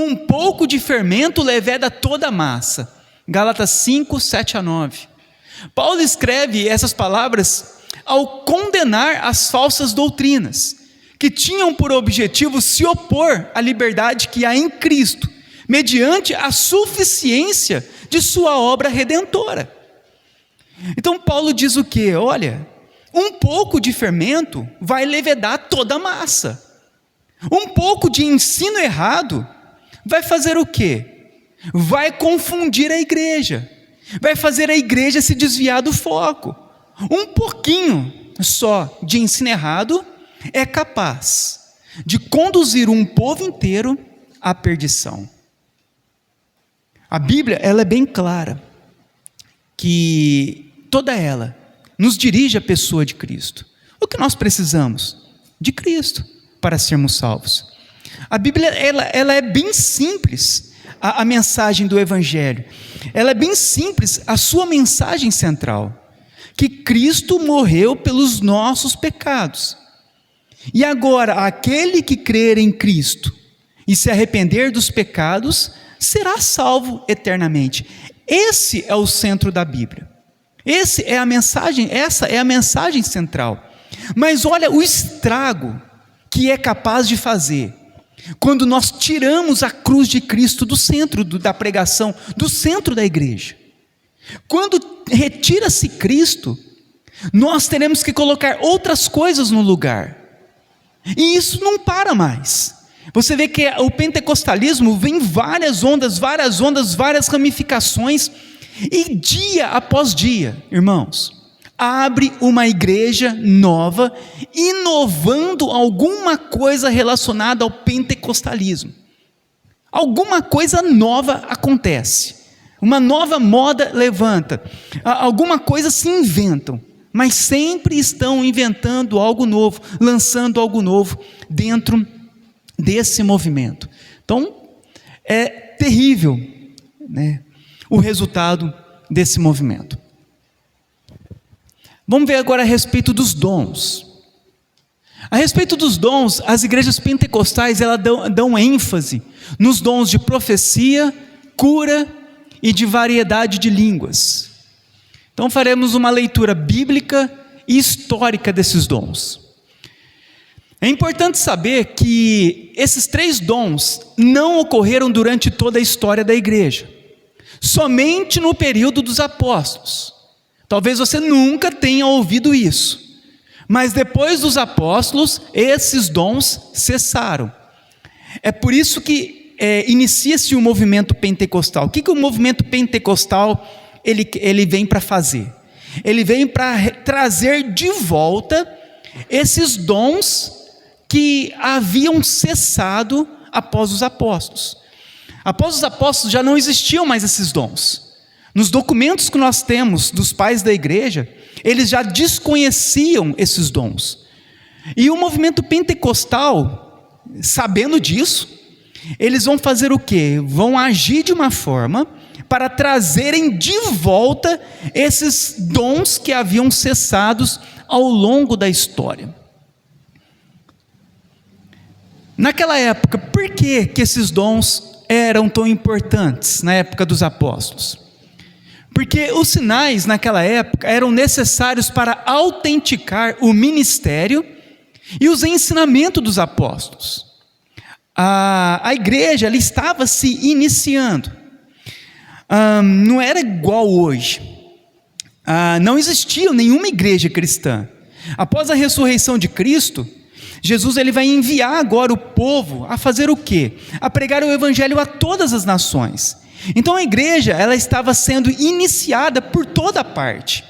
um pouco de fermento leveda toda a massa. Gálatas 5, 7 a 9. Paulo escreve essas palavras ao condenar as falsas doutrinas, que tinham por objetivo se opor à liberdade que há em Cristo, mediante a suficiência de sua obra redentora. Então Paulo diz o quê? Olha, um pouco de fermento vai levedar toda a massa. Um pouco de ensino errado vai fazer o quê? Vai confundir a igreja, vai fazer a igreja se desviar do foco. Um pouquinho só de ensino errado é capaz de conduzir um povo inteiro à perdição. A Bíblia, ela é bem clara, que toda ela nos dirige à pessoa de Cristo. O que nós precisamos? De Cristo para sermos salvos. A Bíblia, ela é bem simples, a mensagem do Evangelho. Ela é bem simples, a sua mensagem central, que Cristo morreu pelos nossos pecados. E agora, aquele que crer em Cristo e se arrepender dos pecados, será salvo eternamente. Esse é o centro da Bíblia. Essa é a mensagem central. Mas olha o estrago que é capaz de fazer quando nós tiramos a cruz de Cristo do centro da pregação, do centro da igreja. Quando retira-se Cristo, nós teremos que colocar outras coisas no lugar. E isso não para mais. Você vê que o pentecostalismo vem várias ondas, várias ramificações, e dia após dia, irmãos, abre uma igreja nova, inovando alguma coisa relacionada ao pentecostalismo. Alguma coisa nova acontece, uma nova moda levanta, alguma coisa se inventam, mas sempre estão inventando algo novo, lançando algo novo dentro desse movimento. Então, é terrível, né, o resultado desse movimento. Vamos ver agora a respeito dos dons. A respeito dos dons, as igrejas pentecostais elas dão ênfase nos dons de profecia, cura e de variedade de línguas. Então faremos uma leitura bíblica e histórica desses dons. É importante saber que esses 3 dons não ocorreram durante toda a história da igreja, somente no período dos apóstolos. Talvez você nunca tenha ouvido isso, mas depois dos apóstolos, esses dons cessaram. É por isso que inicia-se o movimento pentecostal. O que o movimento pentecostal ele vem para fazer? Ele vem para trazer de volta esses dons que haviam cessado após os apóstolos. Após os apóstolos já não existiam mais esses dons. Nos documentos que nós temos dos pais da igreja, eles já desconheciam esses dons. E o movimento pentecostal, sabendo disso, eles vão fazer o quê? Vão agir de uma forma para trazerem de volta esses dons que haviam cessados ao longo da história. Naquela época, por que esses dons eram tão importantes na época dos apóstolos? Porque os sinais naquela época eram necessários para autenticar o ministério e os ensinamentos dos apóstolos. A igreja ela estava se iniciando, não era igual hoje, não existia nenhuma igreja cristã. Após a ressurreição de Cristo, Jesus ele vai enviar agora o povo a fazer o quê? A pregar o evangelho a todas as nações. Então a igreja ela estava sendo iniciada por toda parte.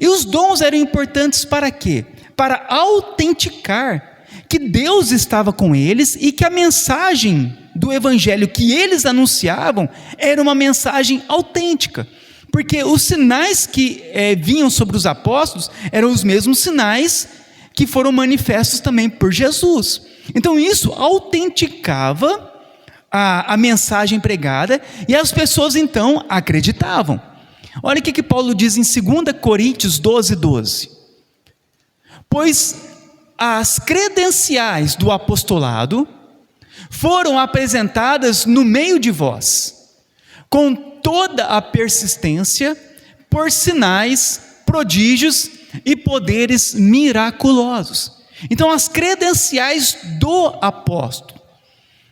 E os dons eram importantes para quê? Para autenticar que Deus estava com eles e que a mensagem do evangelho que eles anunciavam era uma mensagem autêntica. Porque os sinais que vinham sobre os apóstolos eram os mesmos sinais que foram manifestos também por Jesus. Então isso autenticava a mensagem pregada, e as pessoas então acreditavam. Olha o que Paulo diz em 2 Coríntios 12:12. Pois as credenciais do apostolado, foram apresentadas no meio de vós, com toda a persistência, por sinais, prodígios e poderes miraculosos. Então, as credenciais do apóstolo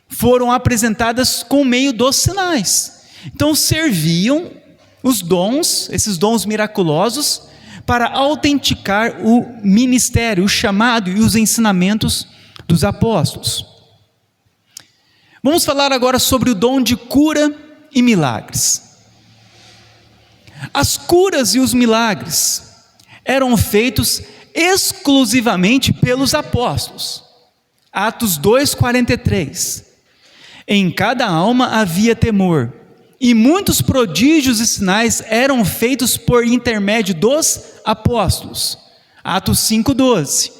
foram apresentadas com meio dos sinais. Então, serviam os dons, esses dons miraculosos, para autenticar o ministério, o chamado e os ensinamentos dos apóstolos. Vamos falar agora sobre o dom de cura e milagres. As curas e os milagres eram feitos exclusivamente pelos apóstolos. Atos 2:43. Em cada alma havia temor, e muitos prodígios e sinais eram feitos por intermédio dos apóstolos. Atos 5:12.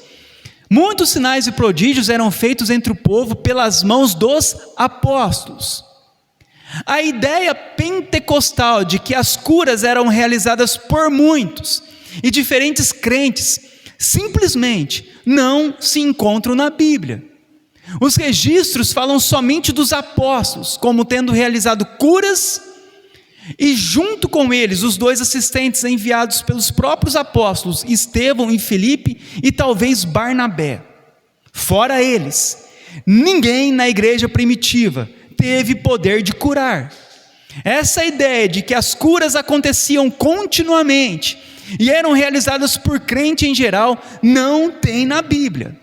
Muitos sinais e prodígios eram feitos entre o povo pelas mãos dos apóstolos. A ideia pentecostal de que as curas eram realizadas por muitos e diferentes crentes simplesmente não se encontram na Bíblia. Os registros falam somente dos apóstolos como tendo realizado curas, e junto com eles os dois assistentes enviados pelos próprios apóstolos, Estevão e Filipe, e talvez Barnabé. Fora eles, ninguém na igreja primitiva teve poder de curar. Essa ideia de que as curas aconteciam continuamente e eram realizadas por crente em geral não tem na Bíblia.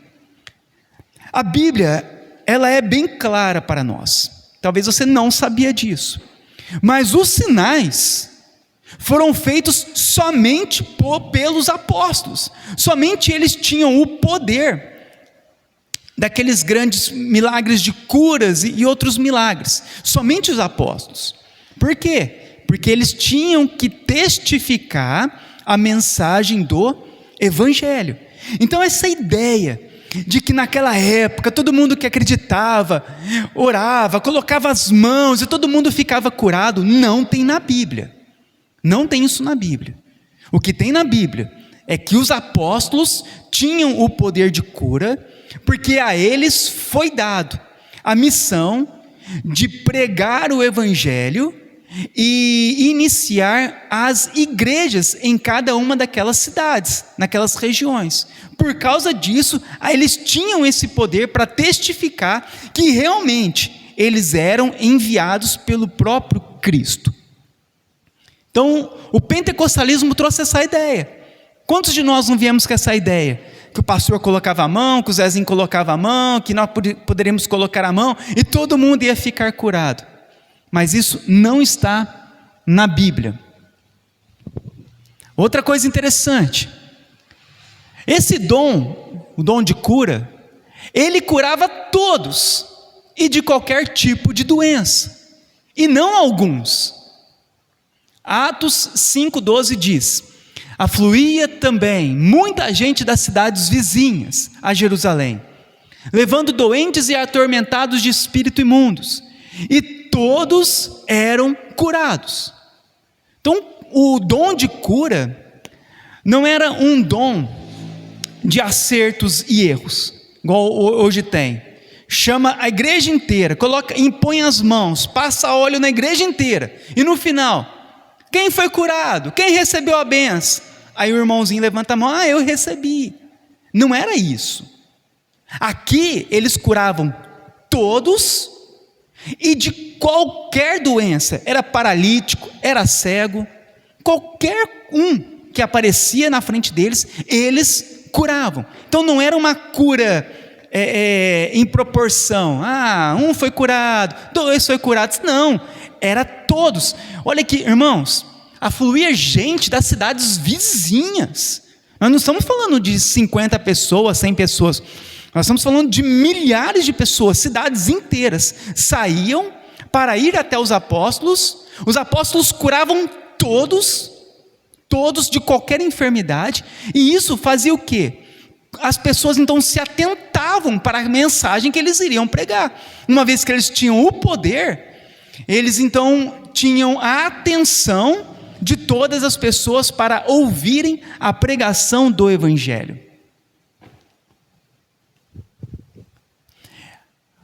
A Bíblia, ela é bem clara para nós. Talvez você não sabia disso. Mas os sinais foram feitos somente pelos apóstolos. Somente eles tinham o poder daqueles grandes milagres de curas e outros milagres. Somente os apóstolos. Por quê? Porque eles tinham que testificar a mensagem do Evangelho. Então essa ideia de que naquela época todo mundo que acreditava, orava, colocava as mãos e todo mundo ficava curado, não tem na Bíblia. Não tem isso na Bíblia. O que tem na Bíblia é que os apóstolos tinham o poder de cura, porque a eles foi dado a missão de pregar o Evangelho e iniciar as igrejas em cada uma daquelas cidades, naquelas regiões. Por causa disso, eles tinham esse poder para testificar que realmente eles eram enviados pelo próprio Cristo. Então, o pentecostalismo trouxe essa ideia. Quantos de nós não viemos com essa ideia? Que o pastor colocava a mão, que o Zezinho colocava a mão, que nós poderíamos colocar a mão e todo mundo ia ficar curado. Mas isso não está na Bíblia. Outra coisa interessante, esse dom, o dom de cura, ele curava todos e de qualquer tipo de doença, e não alguns. Atos 5:12 diz: afluía também muita gente das cidades vizinhas a Jerusalém, levando doentes e atormentados de espírito imundos, e todos eram curados. Então, o dom de cura não era um dom de acertos e erros, igual hoje tem. Chama a igreja inteira, impõe as mãos, passa óleo na igreja inteira, e no final, quem foi curado? Quem recebeu a benção? Aí o irmãozinho levanta a mão, eu recebi. Não era isso. Aqui eles curavam todos, e de qualquer doença, era paralítico, era cego, qualquer um que aparecia na frente deles, eles curavam. Então não era uma cura em proporção, um foi curado, dois foi curados, não, era todos. Olha aqui, irmãos, afluía gente das cidades vizinhas. Nós não estamos falando de 50 pessoas, 100 pessoas, nós estamos falando de milhares de pessoas, cidades inteiras saíam para ir até os apóstolos curavam todos de qualquer enfermidade, e isso fazia o quê? As pessoas então se atentavam para a mensagem que eles iriam pregar. Uma vez que eles tinham o poder, eles então tinham a atenção de todas as pessoas para ouvirem a pregação do Evangelho.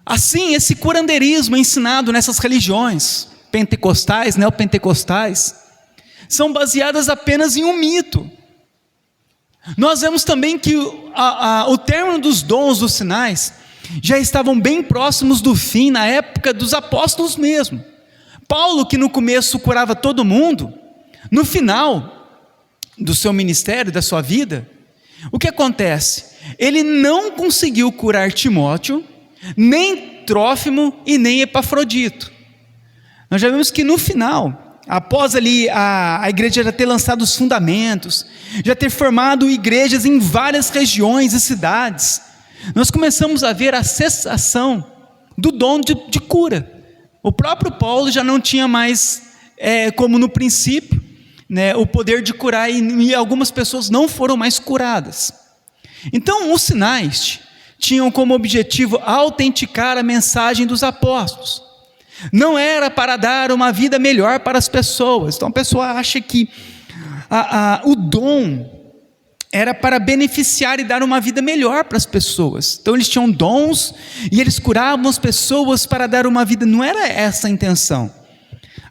Assim, esse curandeirismo ensinado nessas religiões pentecostais, neopentecostais, são baseadas apenas em um mito. Nós vemos também que o término dos dons, dos sinais, já estavam bem próximos do fim, na época dos apóstolos mesmo. Paulo, que no começo curava todo mundo, no final do seu ministério, da sua vida, o que acontece? Ele não conseguiu curar Timóteo, nem Trófimo e nem Epafrodito. Nós já vimos que no final, após ali a igreja já ter lançado os fundamentos, já ter formado igrejas em várias regiões e cidades, nós começamos a ver a cessação do dom de cura. O próprio Paulo já não tinha mais, como no princípio, o poder de curar, e algumas pessoas não foram mais curadas. Então os sinais tinham como objetivo autenticar a mensagem dos apóstolos. Não era para dar uma vida melhor para as pessoas. Então a pessoa acha que o dom era para beneficiar e dar uma vida melhor para as pessoas. Então eles tinham dons e eles curavam as pessoas para dar uma vida. Não era essa a intenção.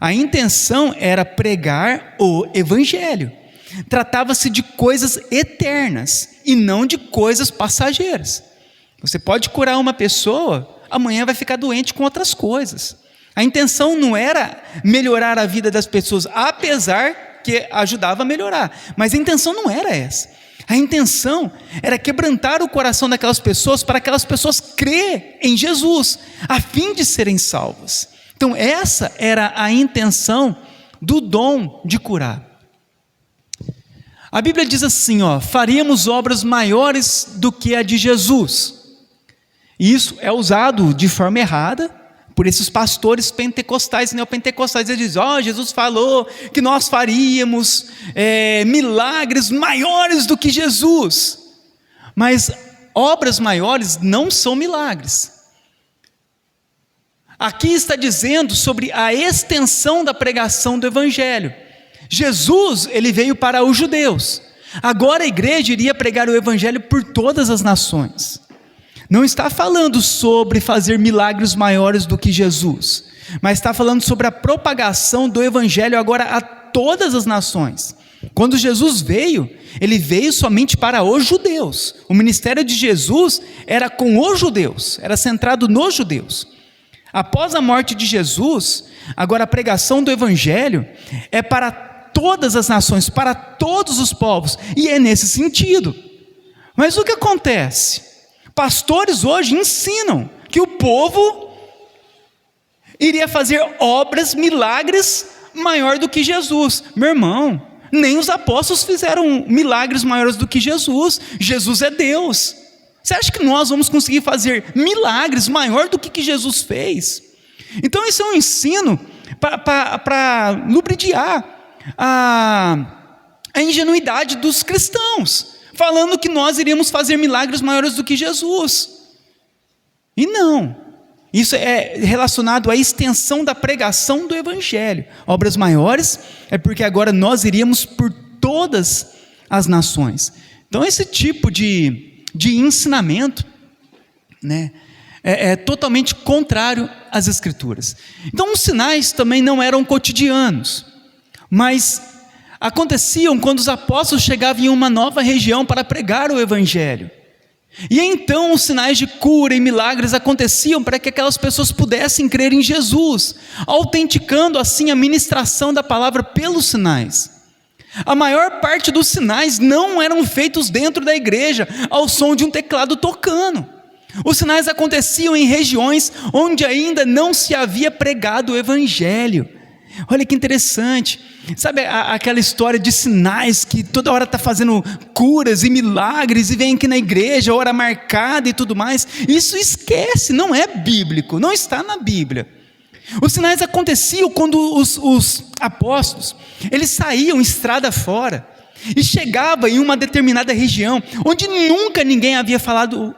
A intenção era pregar o evangelho. Tratava-se de coisas eternas e não de coisas passageiras. Você pode curar uma pessoa, amanhã vai ficar doente com outras coisas. A intenção não era melhorar a vida das pessoas, apesar que ajudava a melhorar, mas a intenção não era essa. A intenção era quebrantar o coração daquelas pessoas, para aquelas pessoas crerem em Jesus, a fim de serem salvas. Então essa era a intenção do dom de curar. A Bíblia diz assim, faríamos obras maiores do que a de Jesus. E isso é usado de forma errada por esses pastores pentecostais e neopentecostais. Eles dizem, Jesus falou que nós faríamos milagres maiores do que Jesus. Mas obras maiores não são milagres. Aqui está dizendo sobre a extensão da pregação do evangelho. Jesus, ele veio para os judeus. Agora a igreja iria pregar o evangelho por todas as nações. Não está falando sobre fazer milagres maiores do que Jesus, mas está falando sobre a propagação do evangelho agora a todas as nações. Quando Jesus veio, ele veio somente para os judeus. O ministério de Jesus era com os judeus, era centrado nos judeus. Após a morte de Jesus, agora a pregação do evangelho é para todas as nações, para todos os povos, e é nesse sentido. Mas o que acontece? Pastores hoje ensinam que o povo iria fazer obras, milagres maior do que Jesus. Meu irmão, nem os apóstolos fizeram milagres maiores do que Jesus. Jesus é Deus. Você acha que nós vamos conseguir fazer milagres maior do que Jesus fez? Então isso é um ensino para lubrificar a ingenuidade dos cristãos, falando que nós iríamos fazer milagres maiores do que Jesus. E não, isso é relacionado à extensão da pregação do evangelho. Obras maiores é porque agora nós iríamos por todas as nações. Então esse tipo de ensinamento, é totalmente contrário às Escrituras. Então os sinais também não eram cotidianos, mas aconteciam quando os apóstolos chegavam em uma nova região para pregar o evangelho. E então os sinais de cura e milagres aconteciam para que aquelas pessoas pudessem crer em Jesus, autenticando assim a ministração da palavra pelos sinais. A maior parte dos sinais não eram feitos dentro da igreja, ao som de um teclado tocando. Os sinais aconteciam em regiões onde ainda não se havia pregado o evangelho. Olha que interessante, sabe aquela história de sinais que toda hora está fazendo curas e milagres e vem aqui na igreja, hora marcada e tudo mais? Isso esquece, não é bíblico, não está na Bíblia. Os sinais aconteciam quando os apóstolos, eles saíam estrada fora e chegavam em uma determinada região onde nunca ninguém havia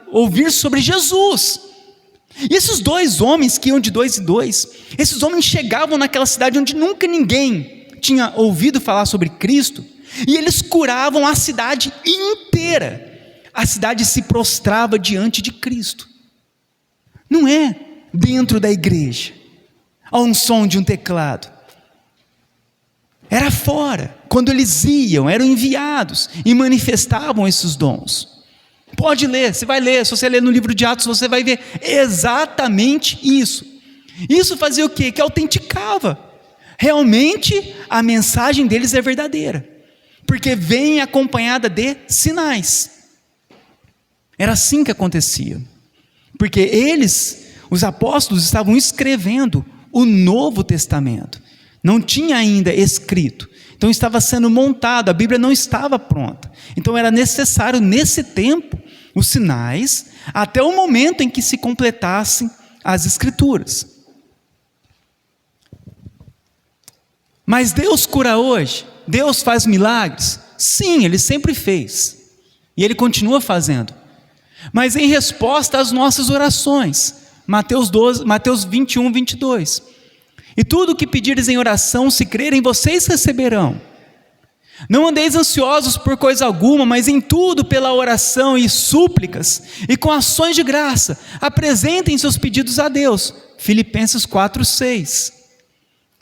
ouvido sobre Jesus. E esses dois homens que iam de 2 em 2, esses homens chegavam naquela cidade onde nunca ninguém tinha ouvido falar sobre Cristo, e eles curavam a cidade inteira. A cidade se prostrava diante de Cristo. Não é dentro da igreja, ao som de um teclado. Era fora, quando eles iam, eram enviados e manifestavam esses dons. Pode ler, você vai ler, se você ler no livro de Atos, você vai ver exatamente isso. Isso fazia o quê? Que autenticava. Realmente a mensagem deles é verdadeira, porque vem acompanhada de sinais. Era assim que acontecia, porque eles, os apóstolos, estavam escrevendo o Novo Testamento, não tinha ainda escrito, então estava sendo montado, a Bíblia não estava pronta, então era necessário nesse tempo, os sinais, até o momento em que se completassem as Escrituras. Mas Deus cura hoje? Deus faz milagres? Sim, Ele sempre fez, e Ele continua fazendo, mas em resposta às nossas orações. Mateus 21, 22, e tudo o que pedires em oração, se crerem, vocês receberão. Não andeis ansiosos por coisa alguma, mas em tudo pela oração e súplicas, e com ações de graça, apresentem seus pedidos a Deus. Filipenses 4, 6.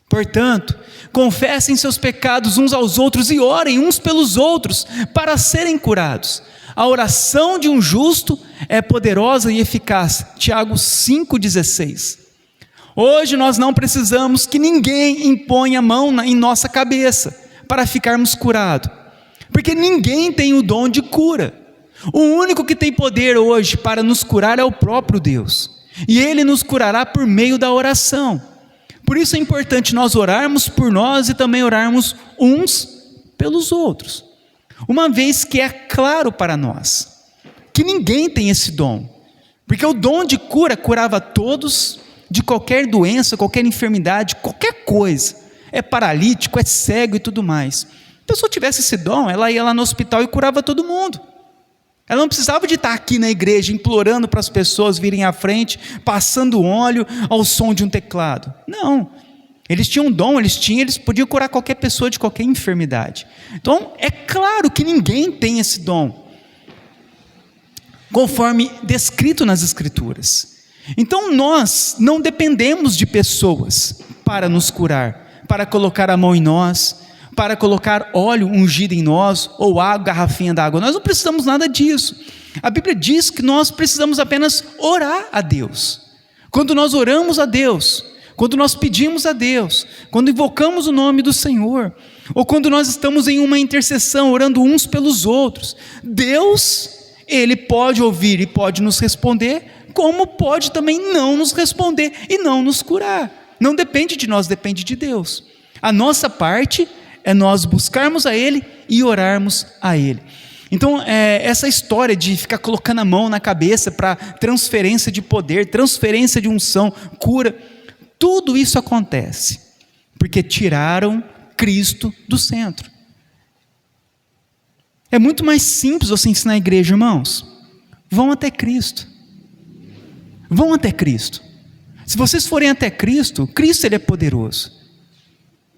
Portanto, confessem seus pecados uns aos outros e orem uns pelos outros para serem curados. A oração de um justo é poderosa e eficaz. Tiago 5,16. Hoje nós não precisamos que ninguém imponha a mão em nossa cabeça para ficarmos curados, porque ninguém tem o dom de cura. O único que tem poder hoje para nos curar é o próprio Deus, e Ele nos curará por meio da oração. Por isso é importante nós orarmos por nós e também orarmos uns pelos outros, uma vez que é claro para nós que ninguém tem esse dom, porque o dom de cura curava todos de qualquer doença, qualquer enfermidade, qualquer coisa. É paralítico, é cego e tudo mais. Se a pessoa tivesse esse dom, ela ia lá no hospital e curava todo mundo. Ela não precisava de estar aqui na igreja implorando para as pessoas virem à frente, passando óleo ao som de um teclado. Não, eles tinham um dom, eles podiam curar qualquer pessoa de qualquer enfermidade. Então é claro que ninguém tem esse dom, conforme descrito nas Escrituras. Então nós não dependemos de pessoas para nos curar, para colocar a mão em nós, para colocar óleo ungido em nós, ou água, garrafinha d'água. Nós não precisamos nada disso. A Bíblia diz que nós precisamos apenas orar a Deus. Quando nós oramos a Deus, quando nós pedimos a Deus, quando invocamos o nome do Senhor, ou quando nós estamos em uma intercessão, orando uns pelos outros, Deus, Ele pode ouvir e pode nos responder, como pode também não nos responder e não nos curar. Não depende de nós, depende de Deus. A nossa parte é nós buscarmos a Ele e orarmos a Ele. Então, essa história de ficar colocando a mão na cabeça para transferência de poder, transferência de unção, cura, tudo isso acontece porque tiraram Cristo do centro. É muito mais simples você ensinar a igreja, irmãos. Vão até Cristo. Vão até Cristo. Se vocês forem até Cristo, Cristo Ele é poderoso.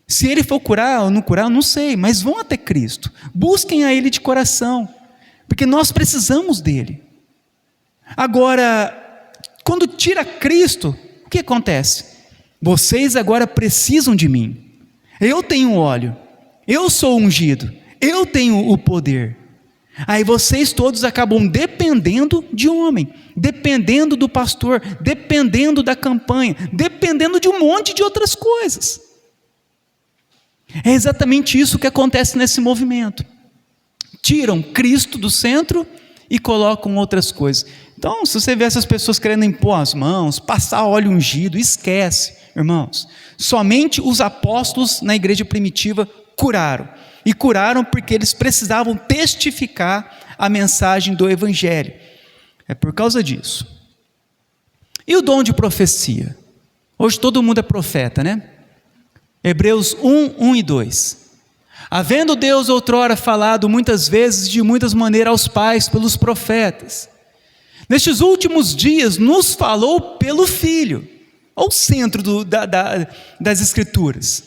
Se Ele for curar ou não curar, eu não sei, mas vão até Cristo. Busquem a Ele de coração, porque nós precisamos dEle. Agora, quando tira Cristo, o que acontece? Vocês agora precisam de mim. Eu tenho óleo, eu sou ungido, eu tenho o poder. Aí vocês todos acabam dependendo de homem, dependendo do pastor, dependendo da campanha, dependendo de um monte de outras coisas. É exatamente isso que acontece nesse movimento. Tiram Cristo do centro e colocam outras coisas. Então, se você vê essas pessoas querendo impor as mãos, passar óleo ungido, esquece, irmãos. Somente os apóstolos na igreja primitiva curaram. E curaram porque eles precisavam testificar a mensagem do Evangelho. É por causa disso. E o dom de profecia? Hoje todo mundo é profeta, né? Hebreus 1, 1 e 2. Havendo Deus outrora falado muitas vezes, de muitas maneiras aos pais pelos profetas, nestes últimos dias nos falou pelo Filho. Olha o centro das Escrituras.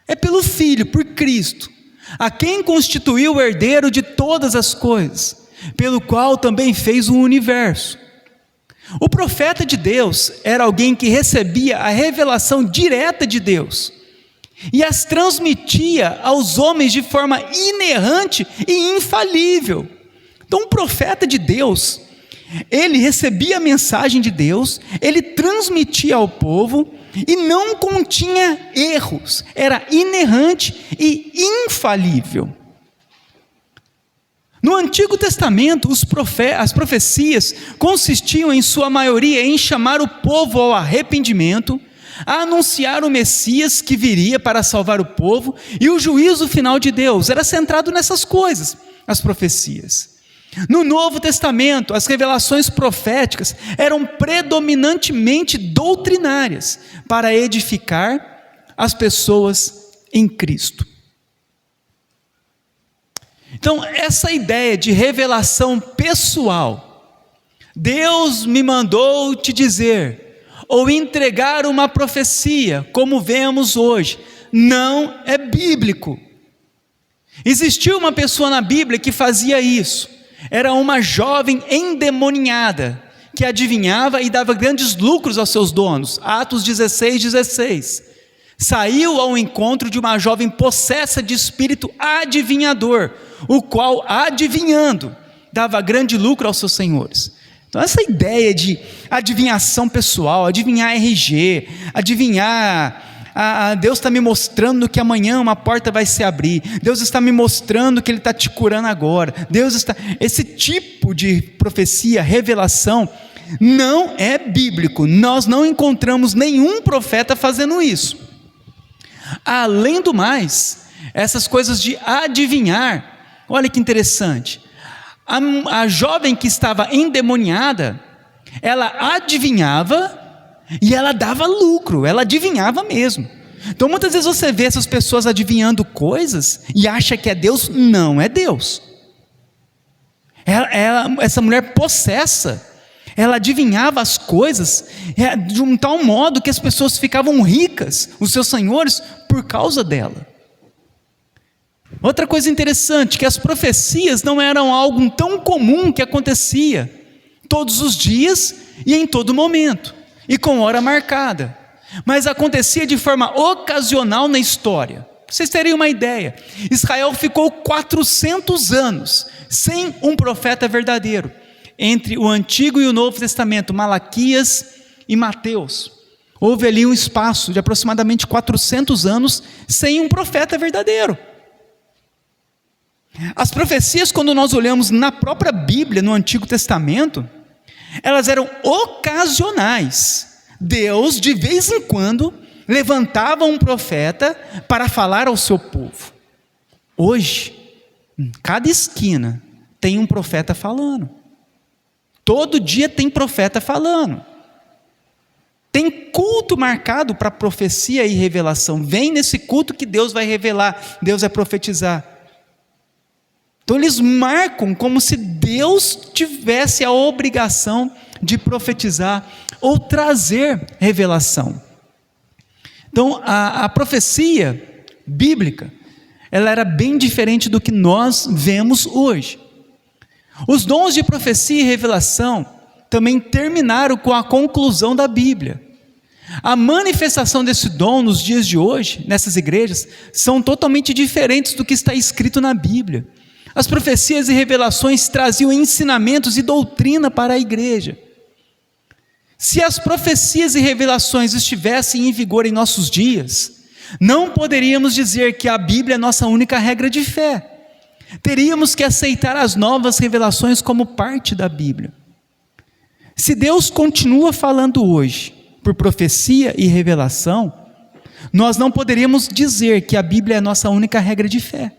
É pelo Filho, por Cristo, a quem constituiu o herdeiro de todas as coisas, pelo qual também fez o universo. O profeta de Deus era alguém que recebia a revelação direta de Deus e as transmitia aos homens de forma inerrante e infalível. Então, o profeta de Deus, ele recebia a mensagem de Deus, ele transmitia ao povo e não continha erros, era inerrante e infalível. No Antigo Testamento, as profecias consistiam em sua maioria em chamar o povo ao arrependimento, a anunciar o Messias que viria para salvar o povo e o juízo final de Deus. Era centrado nessas coisas, as profecias. No Novo Testamento, as revelações proféticas eram predominantemente doutrinárias para edificar as pessoas em Cristo. Então, essa ideia de revelação pessoal, Deus me mandou te dizer, ou entregar uma profecia, como vemos hoje, não é bíblico. Existiu uma pessoa na Bíblia que fazia isso. Era uma jovem endemoniada, que adivinhava e dava grandes lucros aos seus donos. Atos 16:16. Saiu ao encontro de uma jovem possessa de espírito adivinhador, o qual, adivinhando, dava grande lucro aos seus senhores. Então, essa ideia de adivinhação pessoal, adivinhar RG, adivinhar, Deus está me mostrando que amanhã uma porta vai se abrir, Deus está me mostrando que Ele está te curando agora, esse tipo de profecia, revelação, não é bíblico. Nós não encontramos nenhum profeta fazendo isso. Além do mais, essas coisas de adivinhar, olha que interessante, a jovem que estava endemoniada, ela adivinhava e ela dava lucro, ela adivinhava mesmo. Então muitas vezes você vê essas pessoas adivinhando coisas e acha que é Deus. Não é Deus. Essa mulher possessa, ela adivinhava as coisas de um tal modo que as pessoas ficavam ricas, os seus senhores, por causa dela. Outra coisa interessante, que as profecias não eram algo tão comum que acontecia todos os dias e em todo momento, e com hora marcada, mas acontecia de forma ocasional na história. Pra vocês terem uma ideia, Israel ficou 400 anos sem um profeta verdadeiro, entre o Antigo e o Novo Testamento, Malaquias e Mateus. Houve ali um espaço de aproximadamente 400 anos sem um profeta verdadeiro. As profecias, quando nós olhamos na própria Bíblia, no Antigo Testamento, elas eram ocasionais. Deus, de vez em quando, levantava um profeta para falar ao seu povo. Hoje, em cada esquina, tem um profeta falando. Todo dia tem profeta falando. Tem culto marcado para profecia e revelação. Vem nesse culto que Deus vai revelar, Deus vai profetizar. Então eles marcam como se Deus tivesse a obrigação de profetizar ou trazer revelação. Então a profecia bíblica, ela era bem diferente do que nós vemos hoje. Os dons de profecia e revelação também terminaram com a conclusão da Bíblia. A manifestação desse dom nos dias de hoje, nessas igrejas, são totalmente diferentes do que está escrito na Bíblia. As profecias e revelações traziam ensinamentos e doutrina para a igreja. Se as profecias e revelações estivessem em vigor em nossos dias, não poderíamos dizer que a Bíblia é nossa única regra de fé. Teríamos que aceitar as novas revelações como parte da Bíblia. Se Deus continua falando hoje por profecia e revelação, nós não poderíamos dizer que a Bíblia é a nossa única regra de fé.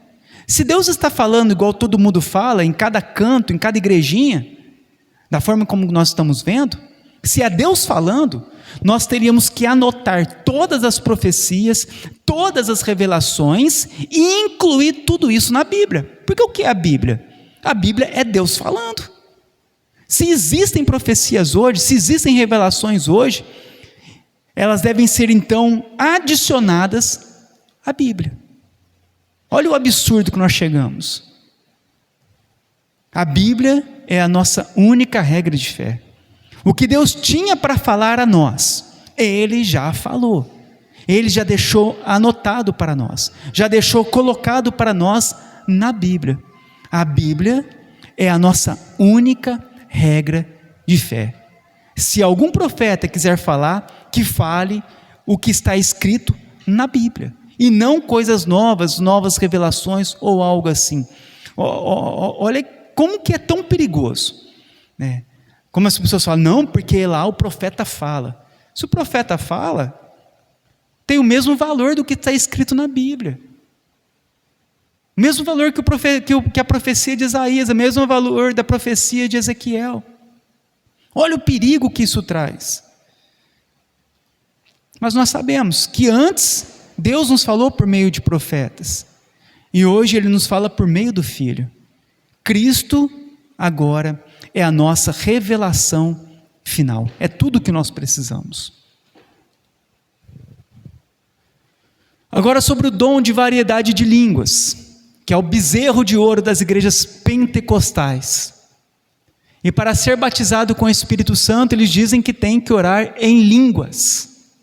Se Deus está falando igual todo mundo fala, em cada canto, em cada igrejinha, da forma como nós estamos vendo, se é Deus falando, nós teríamos que anotar todas as profecias, todas as revelações e incluir tudo isso na Bíblia. Porque o que é a Bíblia? A Bíblia é Deus falando. Se existem profecias hoje, se existem revelações hoje, elas devem ser então adicionadas à Bíblia. Olha o absurdo que nós chegamos. A Bíblia é a nossa única regra de fé. O que Deus tinha para falar a nós, Ele já falou. Ele já deixou anotado para nós, já deixou colocado para nós na Bíblia. A Bíblia é a nossa única regra de fé. Se algum profeta quiser falar, que fale o que está escrito na Bíblia, e não coisas novas, novas revelações ou algo assim. Olha como que é tão perigoso, né? Como as pessoas falam, não, porque lá o profeta fala. Se o profeta fala, tem o mesmo valor do que está escrito na Bíblia. O mesmo valor que a profecia de Isaías, o mesmo valor da profecia de Ezequiel. Olha o perigo que isso traz. Mas nós sabemos que antes Deus nos falou por meio de profetas, e hoje Ele nos fala por meio do Filho. Cristo agora é a nossa revelação final, é tudo o que nós precisamos. Agora sobre o dom de variedade de línguas, que é o bezerro de ouro das igrejas pentecostais. E para ser batizado com o Espírito Santo, eles dizem que tem que orar em línguas.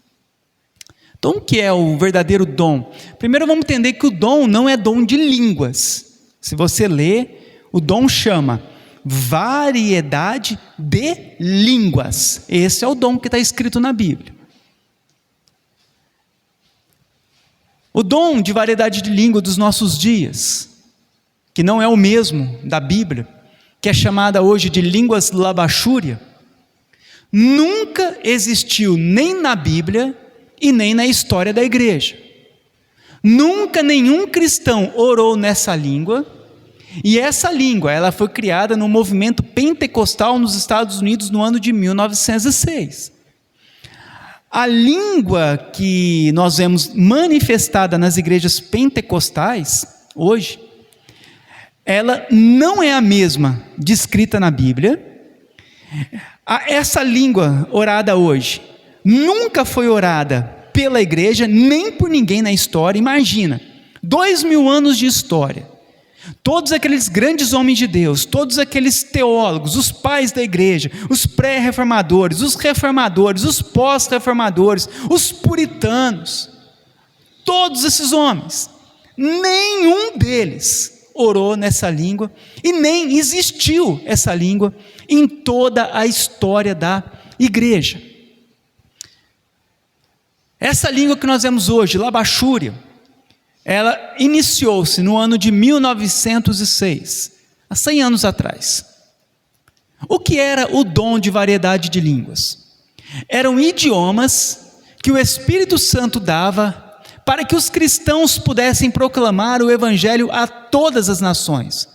Então, o que é o verdadeiro dom? Primeiro vamos entender que o dom não é dom de línguas. Se você ler, o dom chama variedade de línguas. Esse é o dom que está escrito na Bíblia. O dom de variedade de língua dos nossos dias, que não é o mesmo da Bíblia, que é chamada hoje de línguas labachúria, nunca existiu nem na Bíblia e nem na história da igreja. Nunca nenhum cristão orou nessa língua, e essa língua ela foi criada no movimento pentecostal nos Estados Unidos no ano de 1906. A língua que nós vemos manifestada nas igrejas pentecostais hoje, ela não é a mesma descrita na Bíblia. Essa língua orada hoje nunca foi orada pela igreja, nem por ninguém na história. Imagina, 2000 anos de história, todos aqueles grandes homens de Deus, todos aqueles teólogos, os pais da igreja, os pré-reformadores, os reformadores, os pós-reformadores, os puritanos, todos esses homens, nenhum deles orou nessa língua, e nem existiu essa língua em toda a história da igreja. Essa língua que nós vemos hoje, labachúria, ela iniciou-se no ano de 1906, há 100 anos atrás. O que era o dom de variedade de línguas? Eram idiomas que o Espírito Santo dava para que os cristãos pudessem proclamar o Evangelho a todas as nações.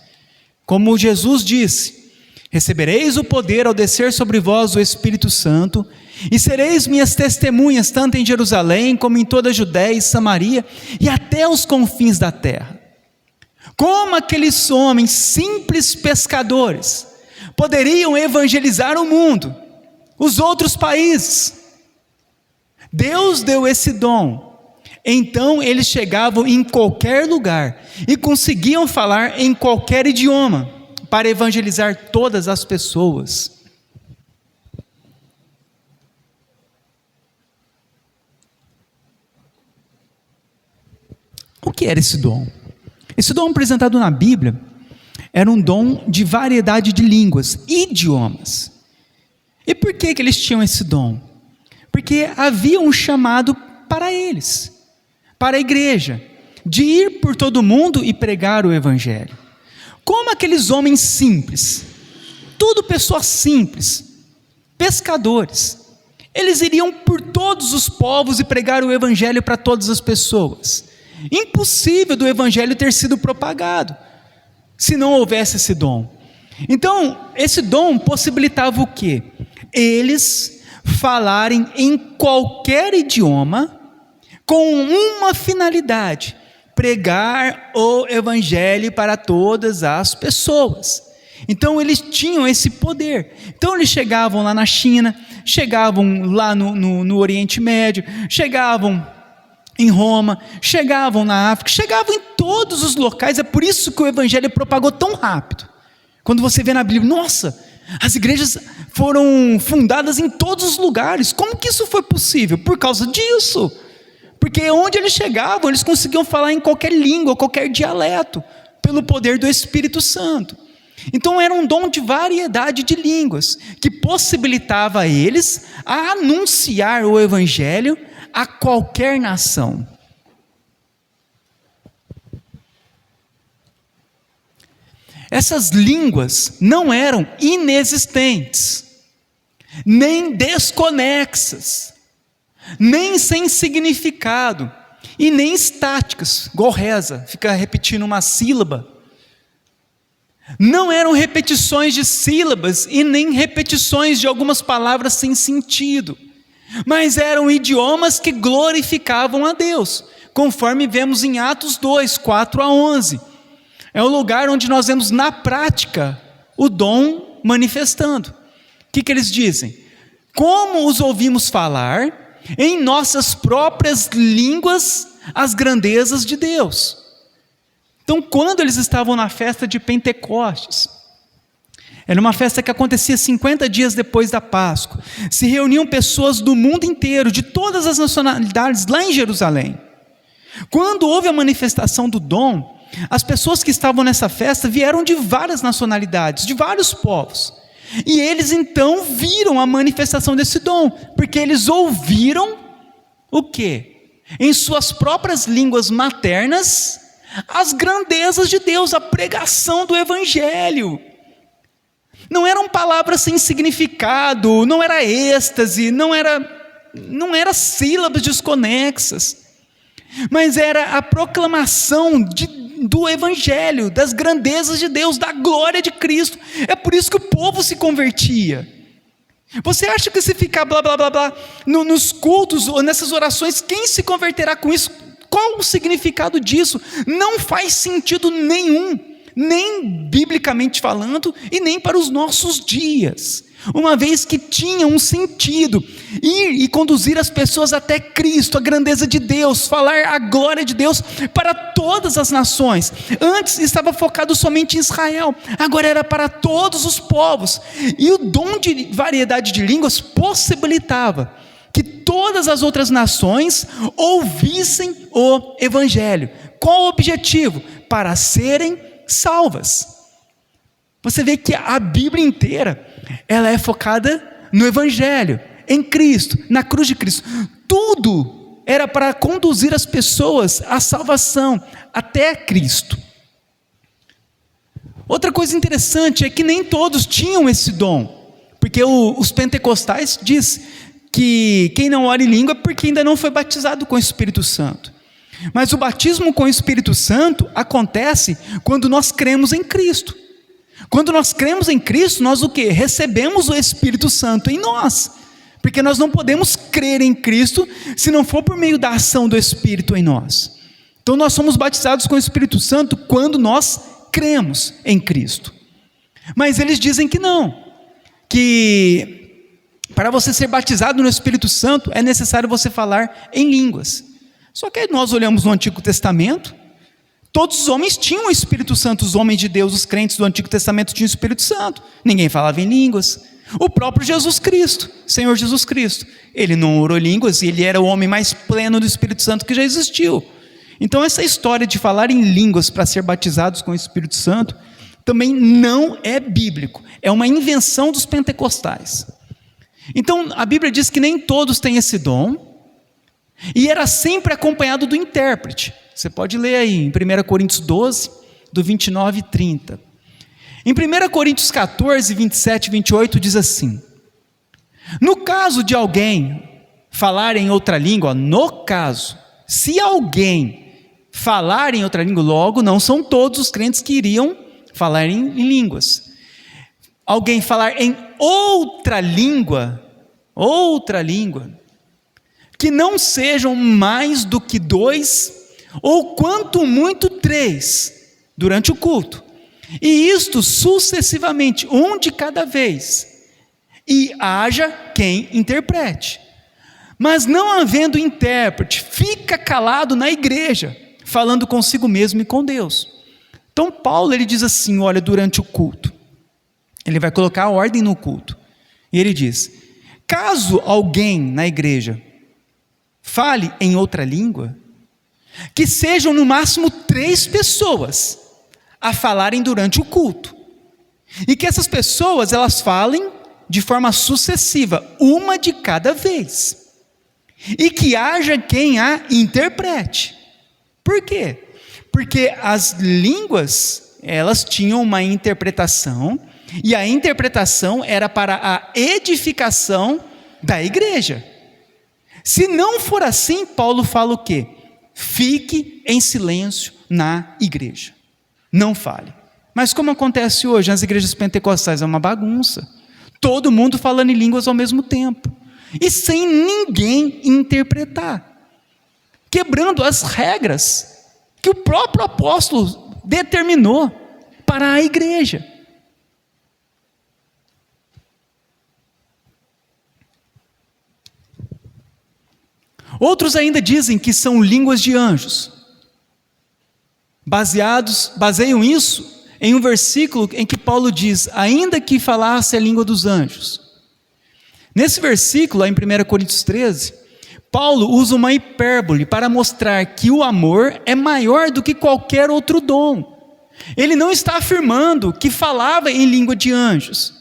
Como Jesus disse: recebereis o poder ao descer sobre vós o Espírito Santo, e sereis minhas testemunhas, tanto em Jerusalém, como em toda a Judéia e Samaria, e até os confins da terra. Como aqueles homens simples pescadores poderiam evangelizar o mundo, os outros países? Deus deu esse dom. Então eles chegavam em qualquer lugar e conseguiam falar em qualquer idioma para evangelizar todas as pessoas. O que era esse dom? Esse dom apresentado na Bíblia era um dom de variedade de línguas, idiomas. E por que eles tinham esse dom? Porque havia um chamado para eles, para a igreja, de ir por todo mundo e pregar o Evangelho. Como aqueles homens simples, tudo pessoas simples, pescadores, eles iriam por todos os povos e pregar o Evangelho para todas as pessoas. Impossível do Evangelho ter sido propagado se não houvesse esse dom. Então, esse dom possibilitava o quê? Eles falarem em qualquer idioma com uma finalidade: pregar o Evangelho para todas as pessoas. Então eles tinham esse poder. Então eles chegavam lá na China, chegavam lá no Oriente Médio, chegavam em Roma, chegavam na África, chegavam em todos os locais. É por isso que o Evangelho propagou tão rápido. Quando você vê na Bíblia, nossa, As igrejas foram fundadas em todos os lugares. Como que isso foi possível? Por causa disso. Porque onde eles chegavam, eles conseguiam falar em qualquer língua, qualquer dialeto, pelo poder do Espírito Santo. Então era um dom de variedade de línguas, que possibilitava a eles a anunciar o Evangelho a qualquer nação. Essas línguas não eram inexistentes, nem desconexas, nem sem significado, e nem estáticas, igual reza, fica repetindo uma sílaba. Não eram repetições de sílabas e nem repetições de algumas palavras sem sentido, mas eram idiomas que glorificavam a Deus, conforme vemos em Atos 2, 4 a 11. É o lugar onde nós vemos na prática o dom manifestando. O que eles dizem? Como os ouvimos falar em nossas próprias línguas as grandezas de Deus. Então, quando eles estavam na festa de Pentecostes, era uma festa que acontecia 50 dias depois da Páscoa, se reuniam pessoas do mundo inteiro, de todas as nacionalidades, lá em Jerusalém. Quando houve a manifestação do dom, as pessoas que estavam nessa festa vieram de várias nacionalidades, de vários povos, e eles então viram a manifestação desse dom, porque eles ouviram o quê? Em suas próprias línguas maternas, as grandezas de Deus, a pregação do Evangelho. Não eram palavras sem significado, não era êxtase, não era sílabas desconexas, mas era a proclamação do Evangelho, das grandezas de Deus, da glória de Cristo. É por isso que o povo se convertia. Você acha que se ficar blá blá blá blá nos cultos ou nessas orações, quem se converterá com isso? Qual o significado disso? Não faz sentido nenhum, nem biblicamente falando e nem para os nossos dias, uma vez que tinha um sentido, ir e conduzir as pessoas até Cristo, a grandeza de Deus, falar a glória de Deus para todas as nações. Antes estava focado somente em Israel, agora era para todos os povos, e o dom de variedade de línguas possibilitava que todas as outras nações ouvissem o Evangelho. Qual o objetivo? Para serem salvas. Você vê que a Bíblia inteira, ela é focada no Evangelho, em Cristo, na cruz de Cristo. Tudo era para conduzir as pessoas à salvação, até Cristo. Outra coisa interessante é que nem todos tinham esse dom, porque os pentecostais dizem que quem não ora em língua é porque ainda não foi batizado com o Espírito Santo. Mas o batismo com o Espírito Santo acontece quando nós cremos em Cristo. Quando nós cremos em Cristo, nós o quê? Recebemos o Espírito Santo em nós, porque nós não podemos crer em Cristo se não for por meio da ação do Espírito em nós. Então nós somos batizados com o Espírito Santo quando nós cremos em Cristo. Mas eles dizem que não, que para você ser batizado no Espírito Santo é necessário você falar em línguas. Só que nós olhamos no Antigo Testamento, todos os homens tinham o Espírito Santo, os homens de Deus, os crentes do Antigo Testamento tinham o Espírito Santo, ninguém falava em línguas. O próprio Jesus Cristo, Senhor Jesus Cristo, ele não orou línguas e ele era o homem mais pleno do Espírito Santo que já existiu. Então essa história de falar em línguas para ser batizados com o Espírito Santo também não é bíblico, é uma invenção dos pentecostais. Então a Bíblia diz que nem todos têm esse dom, e era sempre acompanhado do intérprete. Você pode ler aí em 1 Coríntios 12, do 29 e 30. Em 1 Coríntios 14, 27 e 28 diz assim: no caso de alguém falar em outra língua, se alguém falar em outra língua, logo não são todos os crentes que iriam falar em línguas. Alguém falar em outra língua, que não sejam mais do que 2, ou quanto muito 3, durante o culto, e isto sucessivamente, um de cada vez, e haja quem interprete. Mas não havendo intérprete, fica calado na igreja, falando consigo mesmo e com Deus. Então Paulo ele diz assim, olha, durante o culto, Ele vai colocar a ordem no culto. E ele diz: caso alguém na igreja fale em outra língua, que sejam no máximo 3 pessoas a falarem durante o culto. E que essas pessoas, elas falem de forma sucessiva, uma de cada vez. E que haja quem a interprete. Por quê? Porque as línguas, elas tinham uma interpretação, e a interpretação era para a edificação da igreja. Se não for assim, Paulo fala o quê? Fique em silêncio na igreja. Não fale. Mas como acontece hoje nas igrejas pentecostais, é uma bagunça. Todo mundo falando em línguas ao mesmo tempo. E sem ninguém interpretar. Quebrando as regras que o próprio apóstolo determinou para a igreja. Outros ainda dizem que são línguas de anjos. Baseiam isso em um versículo em que Paulo diz: ainda que falasse a língua dos anjos. Nesse versículo, lá em 1 Coríntios 13, Paulo usa uma hipérbole para mostrar que o amor é maior do que qualquer outro dom. Ele não está afirmando que falava em língua de anjos.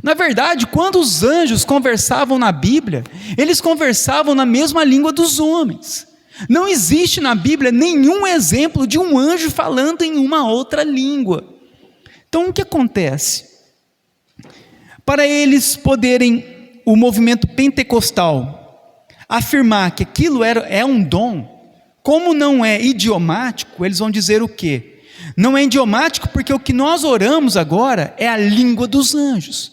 Na verdade, quando os anjos conversavam na Bíblia, eles conversavam na mesma língua dos homens. Não existe na Bíblia nenhum exemplo de um anjo falando em uma outra língua. Então, o que acontece? Para eles poderem, o movimento pentecostal, afirmar que aquilo é um dom, como não é idiomático, eles vão dizer o quê? Não é idiomático porque o que nós oramos agora é a língua dos anjos.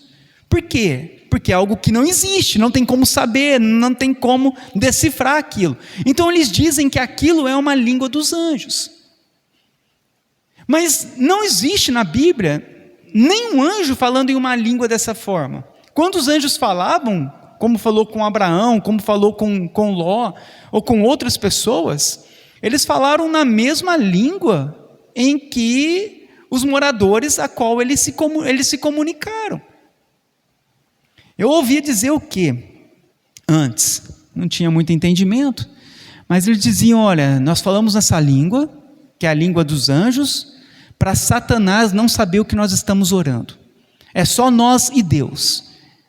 Por quê? Porque é algo que não existe, não tem como saber, não tem como decifrar aquilo. Então eles dizem que aquilo é uma língua dos anjos. Mas não existe na Bíblia nenhum anjo falando em uma língua dessa forma. Quando os anjos falavam, como falou com Abraão, como falou com Ló, ou com outras pessoas, eles falaram na mesma língua em que os moradores a qual eles se comunicaram. Eu ouvia dizer o quê? Antes, não tinha muito entendimento, mas eles diziam: olha, nós falamos nessa língua, que é a língua dos anjos, para Satanás não saber o que nós estamos orando. É só nós e Deus.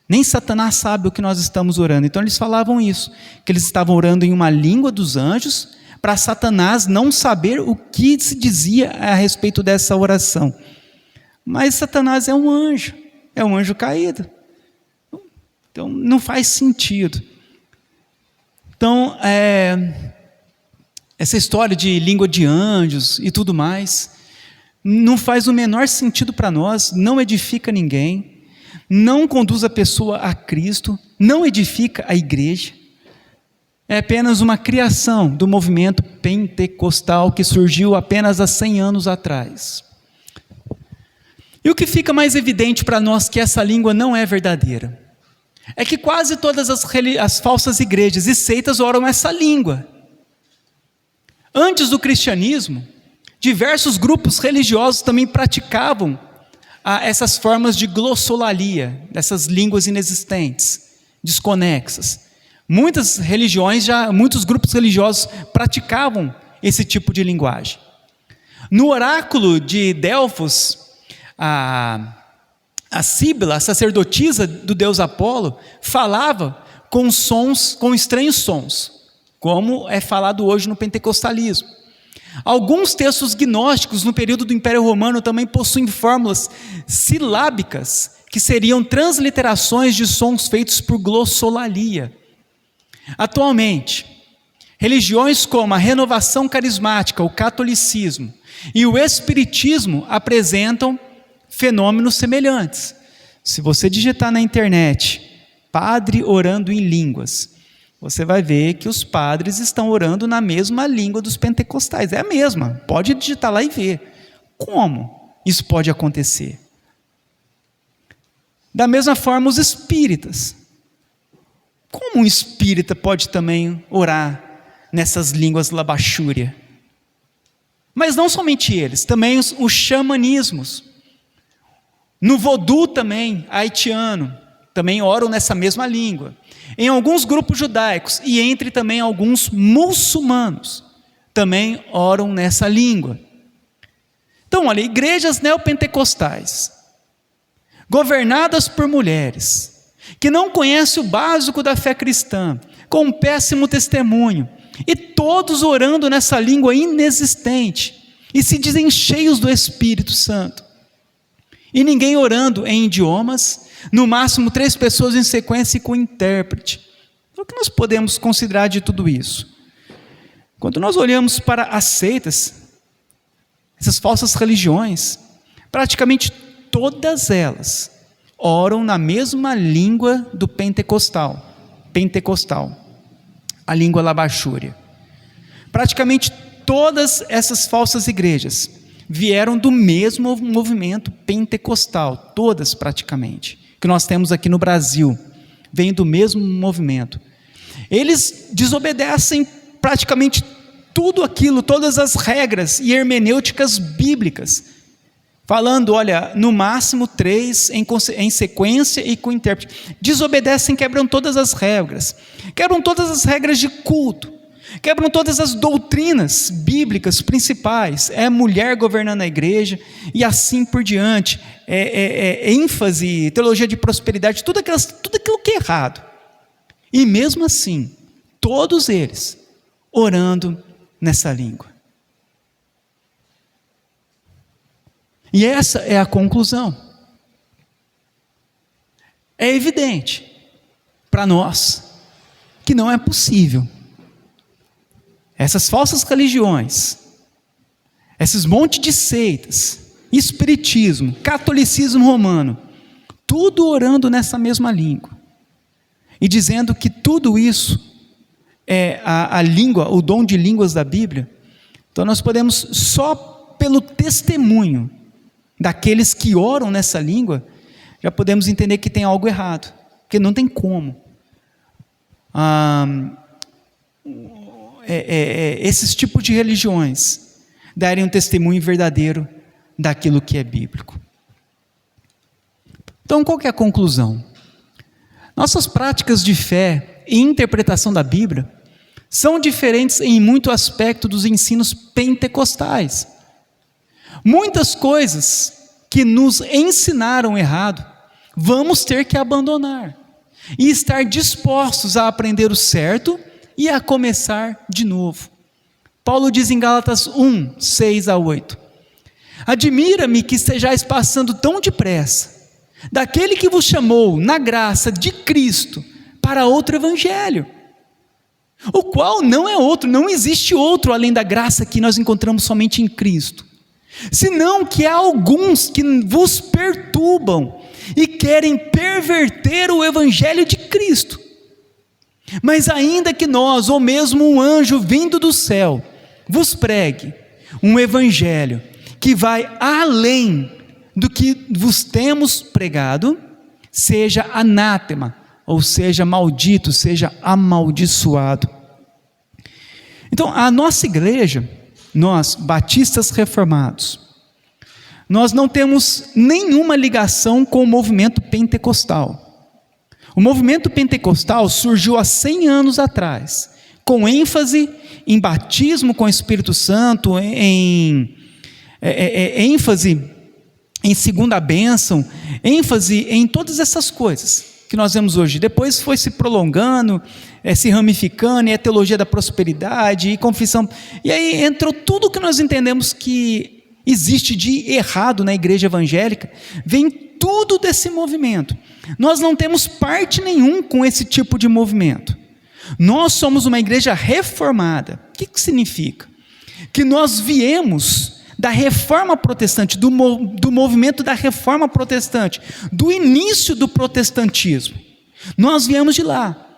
Nem Satanás sabe o que nós estamos orando. Então eles falavam isso, que eles estavam orando em uma língua dos anjos, para Satanás não saber o que se dizia a respeito dessa oração. Mas Satanás é um anjo caído. Então, não faz sentido. Então, essa história de língua de anjos e tudo mais, não faz o menor sentido para nós, não edifica ninguém, não conduz a pessoa a Cristo, não edifica a igreja. É apenas uma criação do movimento pentecostal que surgiu apenas há 100 anos atrás. E o que fica mais evidente para nós que essa língua não é verdadeira? É que quase todas as falsas igrejas e seitas oram essa língua. Antes do cristianismo, diversos grupos religiosos também praticavam essas formas de glossolalia, dessas línguas inexistentes, desconexas. Muitos grupos religiosos praticavam esse tipo de linguagem. No oráculo de Delfos, a Síbila, a sacerdotisa do deus Apolo, falava com estranhos sons, como é falado hoje no pentecostalismo. Alguns textos gnósticos no período do Império Romano também possuem fórmulas silábicas, que seriam transliterações de sons feitos por glossolalia. Atualmente, religiões como a renovação carismática, o catolicismo e o espiritismo apresentam fenômenos semelhantes. Se você digitar na internet, padre orando em línguas, você vai ver que os padres estão orando na mesma língua dos pentecostais. É a mesma, pode digitar lá e ver. Como isso pode acontecer? Da mesma forma, os espíritas. Como um espírita pode também orar nessas línguas labachúria? Mas não somente eles, também os xamanismos. No vodú também, haitiano, também oram nessa mesma língua. Em alguns grupos judaicos e entre também alguns muçulmanos, também oram nessa língua. Então, olha, igrejas neopentecostais, governadas por mulheres, que não conhecem o básico da fé cristã, com um péssimo testemunho, e todos orando nessa língua inexistente, e se dizem cheios do Espírito Santo, e ninguém orando em idiomas, no máximo 3 pessoas em sequência e com intérprete. O que nós podemos considerar de tudo isso? Quando nós olhamos para as seitas, essas falsas religiões, praticamente todas elas oram na mesma língua do pentecostal, a língua labachúria. Praticamente todas essas falsas igrejas vieram do mesmo movimento pentecostal, todas praticamente, que nós temos aqui no Brasil, vêm do mesmo movimento. Eles desobedecem praticamente tudo aquilo, todas as regras e hermenêuticas bíblicas, falando, olha, no máximo 3 em sequência e com intérprete. Desobedecem, quebram todas as regras de culto, quebram todas as doutrinas bíblicas principais, mulher governando a igreja, e assim por diante, ênfase, teologia de prosperidade, tudo aquilo que é errado, e mesmo assim, todos eles orando nessa língua. E essa é a conclusão. É evidente para nós que não é possível essas falsas religiões, esses montes de seitas, espiritismo, catolicismo romano, tudo orando nessa mesma língua, e dizendo que tudo isso é a língua, o dom de línguas da Bíblia. Então nós podemos, só pelo testemunho daqueles que oram nessa língua, já podemos entender que tem algo errado, porque não tem como esses tipos de religiões darem um testemunho verdadeiro daquilo que é bíblico. Então, qual que é a conclusão? Nossas práticas de fé e interpretação da Bíblia são diferentes em muito aspecto dos ensinos pentecostais. Muitas coisas que nos ensinaram errado, vamos ter que abandonar e estar dispostos a aprender o certo e a começar de novo. Paulo diz em Gálatas 1, 6-8: admira-me que estejais passando tão depressa daquele que vos chamou na graça de Cristo para outro evangelho, o qual não é outro, não existe outro além da graça que nós encontramos somente em Cristo, senão que há alguns que vos perturbam e querem perverter o evangelho de Cristo. Mas ainda que nós, ou mesmo um anjo vindo do céu, vos pregue um evangelho que vai além do que vos temos pregado, seja anátema, ou seja maldito, seja amaldiçoado. Então, a nossa igreja, nós, batistas reformados, nós não temos nenhuma ligação com o movimento pentecostal. O movimento pentecostal surgiu há 100 anos atrás, com ênfase em batismo com o Espírito Santo, ênfase em segunda bênção, ênfase em todas essas coisas que nós vemos hoje. Depois foi se prolongando, se ramificando, e a teologia da prosperidade, e confissão, e aí entrou tudo que nós entendemos que existe de errado na igreja evangélica, vem tudo desse movimento. Nós não temos parte nenhum com esse tipo de movimento. Nós somos uma igreja reformada. O que significa? Que nós viemos da reforma protestante, do movimento da reforma protestante, do início do protestantismo. Nós viemos de lá.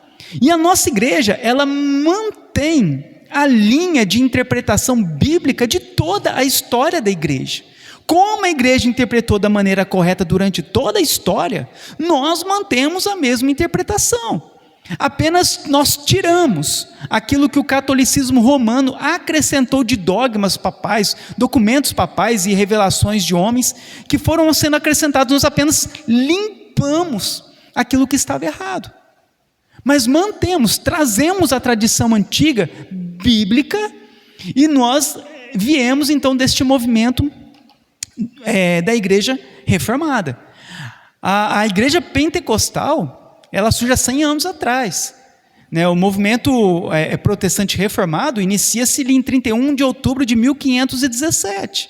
E a nossa igreja, ela mantém a linha de interpretação bíblica de toda a história da igreja. Como a igreja interpretou da maneira correta durante toda a história, nós mantemos a mesma interpretação. Apenas nós tiramos aquilo que o catolicismo romano acrescentou de dogmas papais, documentos papais e revelações de homens que foram sendo acrescentados. Nós apenas limpamos aquilo que estava errado. Mas trazemos a tradição antiga, bíblica, e nós viemos então deste movimento da igreja reformada. A igreja pentecostal, ela surge há 100 anos atrás. O movimento protestante reformado inicia-se em 31 de outubro de 1517,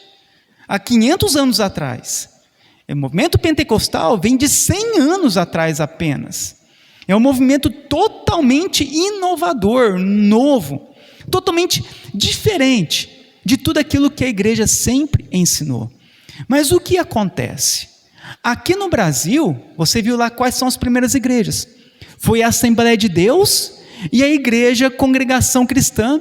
há 500 anos atrás. O movimento pentecostal vem de 100 anos atrás apenas. É um movimento totalmente inovador, novo, totalmente diferente de tudo aquilo que a igreja sempre ensinou. Mas o que acontece? Aqui no Brasil, você viu lá quais são as primeiras igrejas. Foi a Assembleia de Deus e a Igreja Congregação Cristã,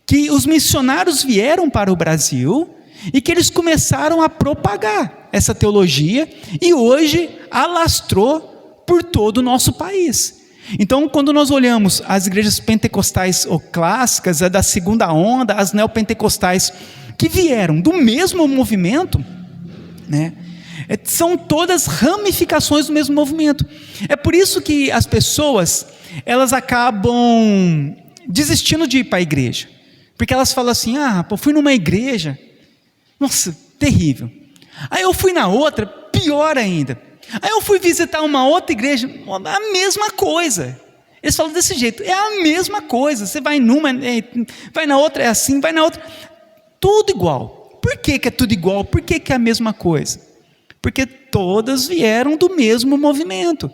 que os missionários vieram para o Brasil e que eles começaram a propagar essa teologia e hoje alastrou por todo o nosso país. Então, quando nós olhamos as igrejas pentecostais ou clássicas, a da segunda onda, as neopentecostais, que vieram do mesmo movimento, são todas ramificações do mesmo movimento. É por isso que as pessoas, elas acabam desistindo de ir para a igreja, porque elas falam assim: fui numa igreja, nossa, terrível. Aí eu fui na outra, pior ainda. Aí eu fui visitar uma outra igreja, a mesma coisa. Eles falam desse jeito, é a mesma coisa. Você vai numa, vai na outra, é assim, vai na outra, tudo igual. Por que é tudo igual? Por que é a mesma coisa? Porque todas vieram do mesmo movimento,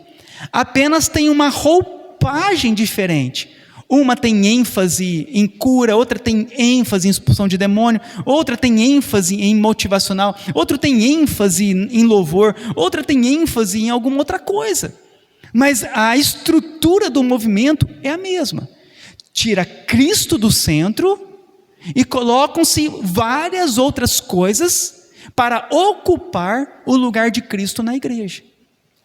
apenas tem uma roupagem diferente. Uma tem ênfase em cura, outra tem ênfase em expulsão de demônio, outra tem ênfase em motivacional, outra tem ênfase em louvor, outra tem ênfase em alguma outra coisa. Mas a estrutura do movimento é a mesma. Tira Cristo do centro e colocam-se várias outras coisas para ocupar o lugar de Cristo na igreja.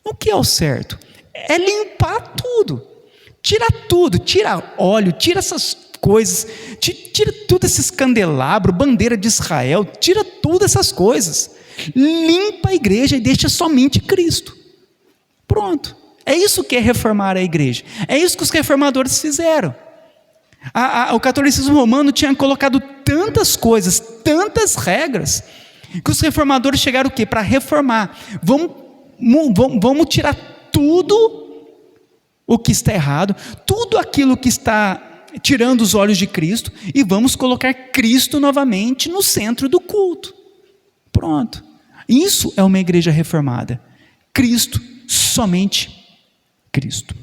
O que é o certo? É limpar tudo. Tira tudo, tira óleo, tira essas coisas, tira tudo esses candelabros, bandeira de Israel, tira todas essas coisas, limpa a igreja e deixa somente Cristo. Pronto, é isso que é reformar a igreja, é isso que os reformadores fizeram. O catolicismo romano tinha colocado tantas coisas, tantas regras, que os reformadores chegaram o quê? Para reformar, vamos tirar tudo o que está errado, tudo aquilo que está tirando os olhos de Cristo, e vamos colocar Cristo novamente no centro do culto. Pronto. Isso é uma igreja reformada. Cristo, somente Cristo.